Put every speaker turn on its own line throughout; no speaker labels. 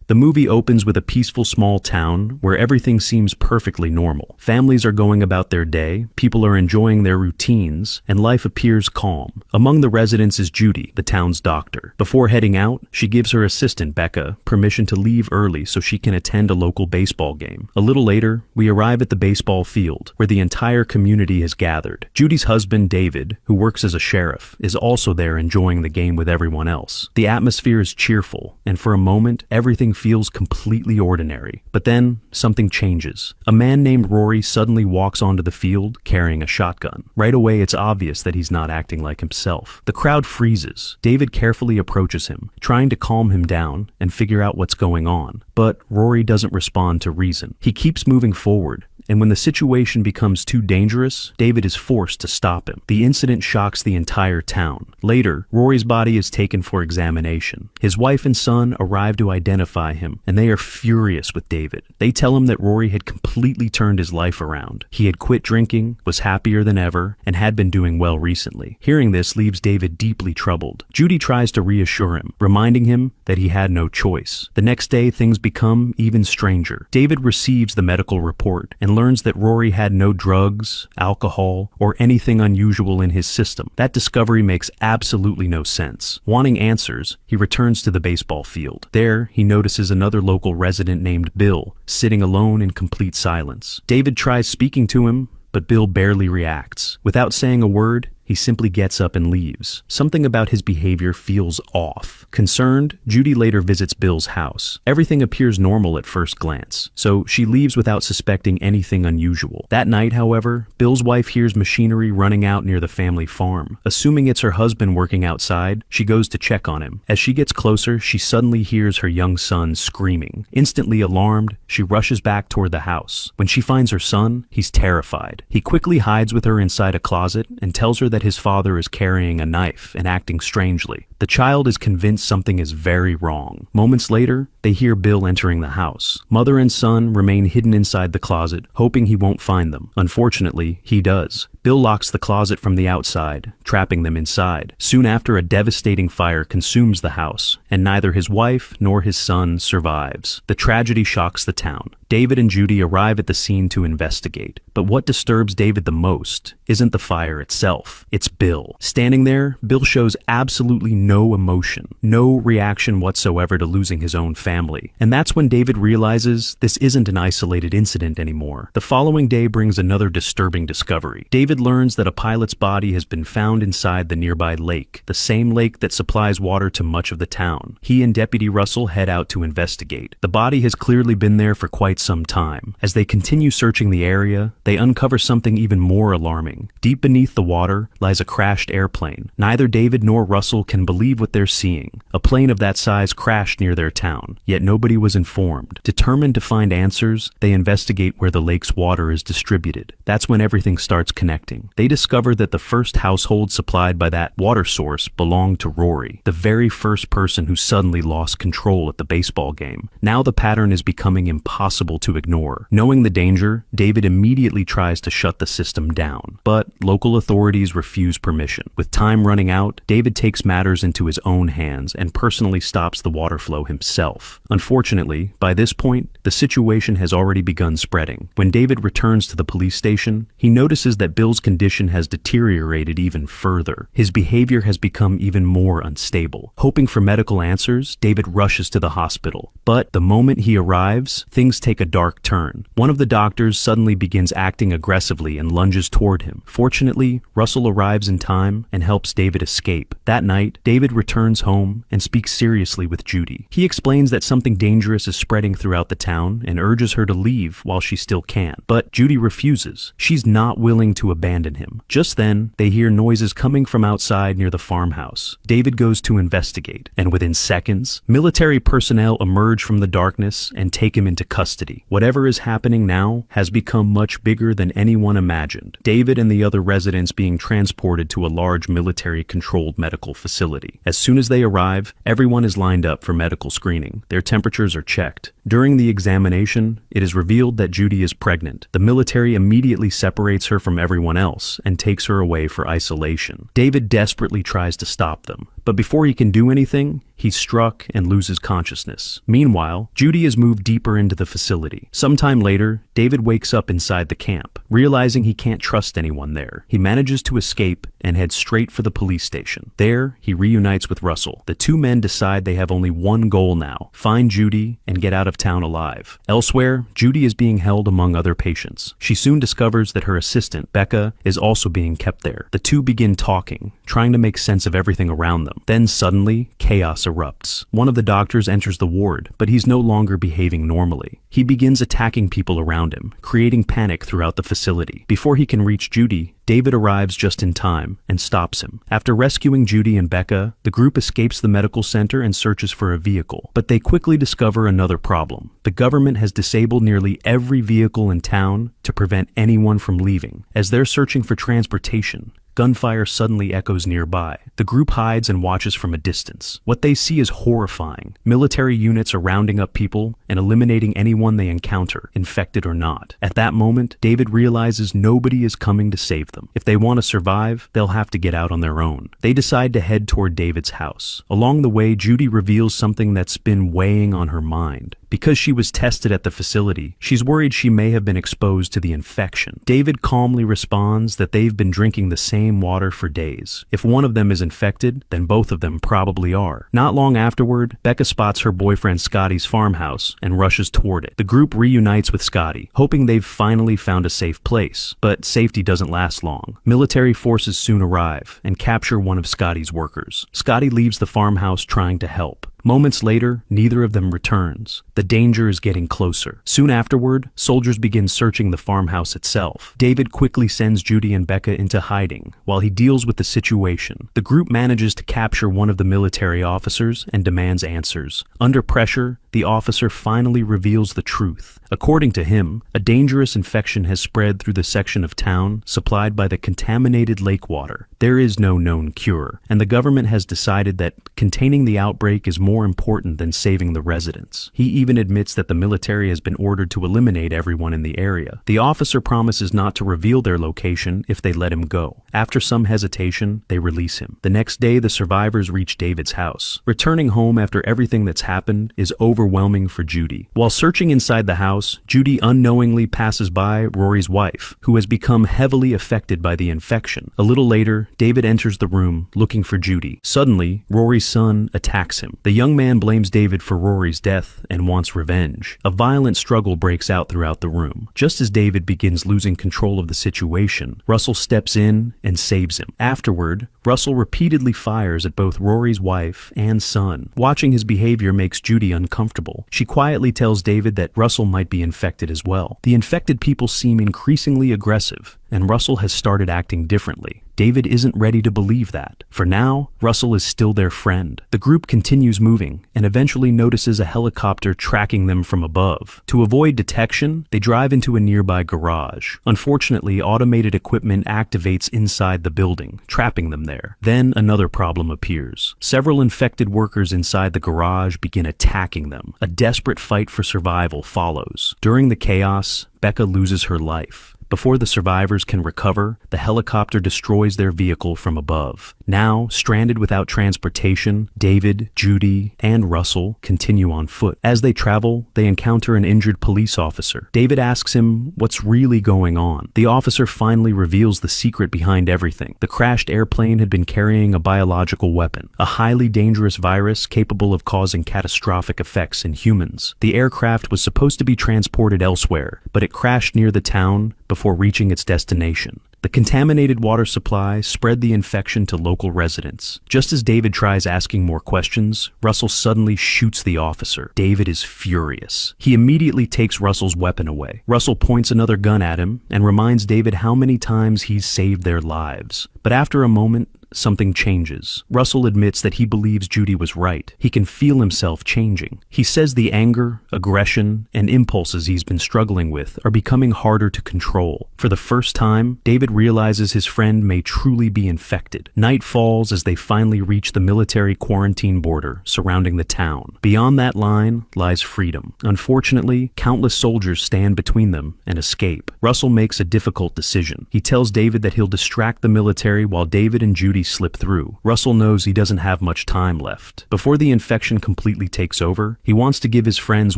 The movie opens with a peaceful small town where everything seems perfectly normal. Families are going about their day, people are enjoying their routines, and life appears calm. Among the residents is Judy, the town's doctor. Before heading out, she gives her assistant, Becca, permission to leave early so she can attend a local baseball game. A little later, we arrive at the baseball field, where the entire community has gathered. Judy's husband, David, who works as a sheriff, is also there enjoying the game with everyone else. The atmosphere is cheerful, and for a moment, everything feels completely ordinary. But then, something changes. A man named Rory suddenly walks onto the field carrying a shotgun. Right away, it's obvious that he's not acting like himself. The crowd freezes. David carefully approaches him, trying to calm him down and figure out what's going on. But Rory doesn't respond to reason. He keeps moving forward, and when the situation becomes too dangerous, David is forced to stop him. The incident shocks the entire town. Later, Rory's body is taken for examination. His wife and son arrive to identify him, and they are furious with David. They tell him that Rory had completely turned his life around. He had quit drinking, was happier than ever, and had been doing well recently. Hearing this leaves David deeply troubled. Judy tries to reassure him, reminding him that he had no choice. The next day, things become even stranger. David receives the medical report and learns that Rory had no drugs, alcohol, or anything unusual in his system. That discovery makes absolutely no sense. Wanting answers, he returns to the baseball field. There, he notices another local resident named Bill, sitting alone in complete silence. David tries speaking to him, but Bill barely reacts. Without saying a word, he simply gets up and leaves. Something about his behavior feels off. Concerned, Judy later visits Bill's house. Everything appears normal at first glance, so she leaves without suspecting anything unusual. That night, however, Bill's wife hears machinery running out near the family farm. Assuming it's her husband working outside, she goes to check on him. As she gets closer, she suddenly hears her young son screaming. Instantly alarmed, she rushes back toward the house. When she finds her son, he's terrified. He quickly hides with her inside a closet and tells her that his father is carrying a knife and acting strangely. The child is convinced something is very wrong. Moments later, they hear Bill entering the house. Mother and son remain hidden inside the closet, hoping he won't find them. Unfortunately, he does. Bill locks the closet from the outside, trapping them inside. Soon after, a devastating fire consumes the house, and neither his wife nor his son survives. The tragedy shocks the town. David and Judy arrive at the scene to investigate. But what disturbs David the most isn't the fire itself, it's Bill. Standing there, Bill shows absolutely no emotion, no reaction whatsoever to losing his own family. And that's when David realizes this isn't an isolated incident anymore. The following day brings another disturbing discovery. David learns that a pilot's body has been found inside the nearby lake, the same lake that supplies water to much of the town. He and Deputy Russell head out to investigate. The body has clearly been there for quite some time. As they continue searching the area, they uncover something even more alarming. Deep beneath the water lies a crashed airplane. Neither David nor Russell can believe what they're seeing. A plane of that size crashed near their town, yet nobody was informed. Determined to find answers, they investigate where the lake's water is distributed. That's when everything starts connecting. They discover that the first household supplied by that water source belonged to Rory, the very first person who suddenly lost control at the baseball game. Now the pattern is becoming impossible to ignore. Knowing the danger, David immediately tries to shut the system down, but local authorities refuse permission. With time running out, David takes matters into his own hands and personally stops the water flow himself. Unfortunately, by this point, the situation has already begun spreading. When David returns to the police station, he notices that Bill's condition has deteriorated even further. His behavior has become even more unstable. Hoping for medical answers, David rushes to the hospital. But the moment he arrives, things take a dark turn. One of the doctors suddenly begins acting aggressively and lunges toward him. Fortunately, Russell arrives in time and helps David escape. That night, David returns home and speaks seriously with Judy. He explains that something dangerous is spreading throughout the town and urges her to leave while she still can. But Judy refuses. She's not willing to abandon him. Just then, they hear noises coming from outside near the farmhouse. David goes to investigate, and within seconds, military personnel emerge from the darkness and take him into custody. Whatever is happening now has become much bigger than anyone imagined. David and the other residents being transported to a large military-controlled medical facility. As soon as they arrive, everyone is lined up for medical screening. Their temperatures are checked. During the examination, it is revealed that Judy is pregnant. The military immediately separates her from everyone else and takes her away for isolation. David desperately tries to stop them, But before he can do anything, he's struck and loses consciousness. Meanwhile, Judy has moved deeper into the facility. Sometime later, David wakes up inside the camp, realizing he can't trust anyone there. He manages to escape and heads straight for the police station. There, he reunites with Russell. The two men decide they have only one goal now: find Judy and get out of town alive. Elsewhere, Judy is being held among other patients. She soon discovers that her assistant, Becca, is also being kept there. The two begin talking, trying to make sense of everything around them. Then suddenly, chaos erupts. One of the doctors enters the ward, but he's no longer behaving normally. He begins attacking people around him, creating panic throughout the facility. Before he can reach Judy, David arrives just in time and stops him. After rescuing Judy and Becca, the group escapes the medical center and searches for a vehicle. But they quickly discover another problem. The government has disabled nearly every vehicle in town to prevent anyone from leaving. As they're searching for transportation, gunfire suddenly echoes nearby. The group hides and watches from a distance. What they see is horrifying. Military units are rounding up people and eliminating anyone they encounter, infected or not. At that moment, David realizes nobody is coming to save them. If they want to survive, they'll have to get out on their own. They decide to head toward David's house. Along the way, Judy reveals something that's been weighing on her mind. Because she was tested at the facility, she's worried she may have been exposed to the infection. David calmly responds that they've been drinking the same water for days. If one of them is infected, then both of them probably are. Not long afterward, Becca spots her boyfriend Scotty's farmhouse and rushes toward it. The group reunites with Scotty, hoping they've finally found a safe place. But safety doesn't last long. Military forces soon arrive and capture one of Scotty's workers. Scotty leaves the farmhouse trying to help. Moments later, neither of them returns. The danger is getting closer. Soon afterward, soldiers begin searching the farmhouse itself. David quickly sends Judy and Becca into hiding while he deals with the situation. The group manages to capture one of the military officers and demands answers. Under pressure, the officer finally reveals the truth. According to him, a dangerous infection has spread through the section of town supplied by the contaminated lake water. There is no known cure, and the government has decided that containing the outbreak is more important than saving the residents. He even admits that the military has been ordered to eliminate everyone in the area. The officer promises not to reveal their location if they let him go. After some hesitation, they release him. The next day, the survivors reach David's house. Returning home after everything that's happened is overwhelming for Judy. While searching inside the house, Judy unknowingly passes by Rory's wife, who has become heavily affected by the infection. A little later, David enters the room looking for Judy. Suddenly, Rory's son attacks him. The young man blames David for Rory's death and wants revenge. A violent struggle breaks out throughout the room. Just as David begins losing control of the situation, Russell steps in and saves him. Afterward, Russell repeatedly fires at both Rory's wife and son. Watching his behavior makes Judy uncomfortable. She quietly tells David that Russell might be infected as well. The infected people seem increasingly aggressive, and Russell has started acting differently. David isn't ready to believe that. For now, Russell is still their friend. The group continues moving and eventually notices a helicopter tracking them from above. To avoid detection, they drive into a nearby garage. Unfortunately, automated equipment activates inside the building, trapping them there. Then another problem appears. Several infected workers inside the garage begin attacking them. A desperate fight for survival follows. During the chaos, Becca loses her life. Before the survivors can recover, the helicopter destroys their vehicle from above. Now, stranded without transportation, David, Judy, and Russell continue on foot. As they travel, they encounter an injured police officer. David asks him what's really going on. The officer finally reveals the secret behind everything. The crashed airplane had been carrying a biological weapon, a highly dangerous virus capable of causing catastrophic effects in humans. The aircraft was supposed to be transported elsewhere, but it crashed near the town before reaching its destination. The contaminated water supply spread the infection to local residents. Just as David tries asking more questions, Russell suddenly shoots the officer. David is furious. He immediately takes Russell's weapon away. Russell points another gun at him and reminds David how many times he's saved their lives. But after a moment, something changes. Russell admits that he believes Judy was right. He can feel himself changing. He says the anger, aggression, and impulses he's been struggling with are becoming harder to control. For the first time, David realizes his friend may truly be infected. Night falls as they finally reach the military quarantine border surrounding the town. Beyond that line lies freedom. Unfortunately, countless soldiers stand between them and escape. Russell makes a difficult decision. He tells David that he'll distract the military while David and Judy Judy slip through. Russell knows he doesn't have much time left. Before the infection completely takes over, he wants to give his friends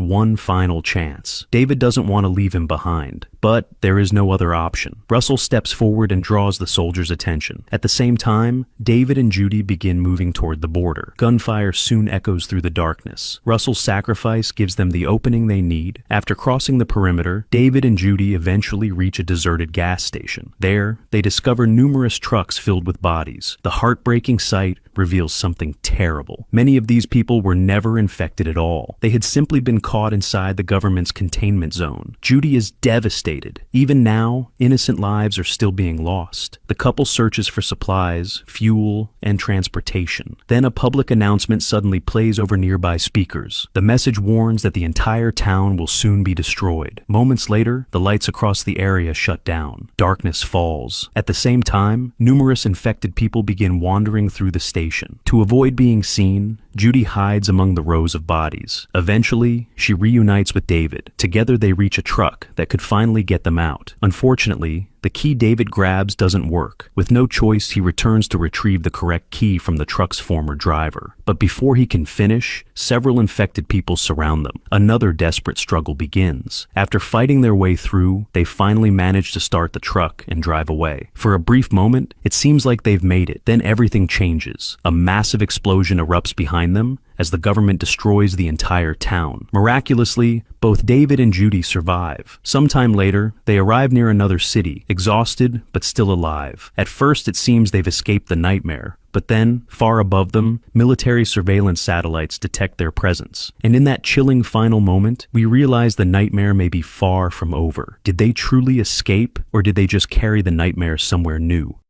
one final chance. David doesn't want to leave him behind, but there is no other option. Russell steps forward and draws the soldiers' attention. At the same time, David and Judy begin moving toward the border. Gunfire soon echoes through the darkness. Russell's sacrifice gives them the opening they need. After crossing the perimeter, David and Judy eventually reach a deserted gas station. There, they discover numerous trucks filled with bodies. The heartbreaking sight reveals something terrible. Many of these people were never infected at all. They had simply been caught inside the government's containment zone. Judy is devastated. Even now, innocent lives are still being lost. The couple searches for supplies, fuel, and transportation. Then a public announcement suddenly plays over nearby speakers. The message warns that the entire town will soon be destroyed. Moments later, the lights across the area shut down. Darkness falls. At the same time, numerous infected people begin wandering through the station. To avoid being seen, Judy hides among the rows of bodies. Eventually, she reunites with David. Together they reach a truck that could finally get them out. Unfortunately, the key David grabs doesn't work. With no choice, he returns to retrieve the correct key from the truck's former driver. But before he can finish, several infected people surround them. Another desperate struggle begins. After fighting their way through, they finally manage to start the truck and drive away. For a brief moment, it seems like they've made it. Then everything changes. A massive explosion erupts behind them as the government destroys the entire town. Miraculously, both David and Judy survive. Sometime later, they arrive near another city, exhausted but still alive. At first, it seems they've escaped the nightmare. But then, far above them, military surveillance satellites detect their presence. And in that chilling final moment, we realize the nightmare may be far from over. Did they truly escape, or did they just carry the nightmare somewhere new?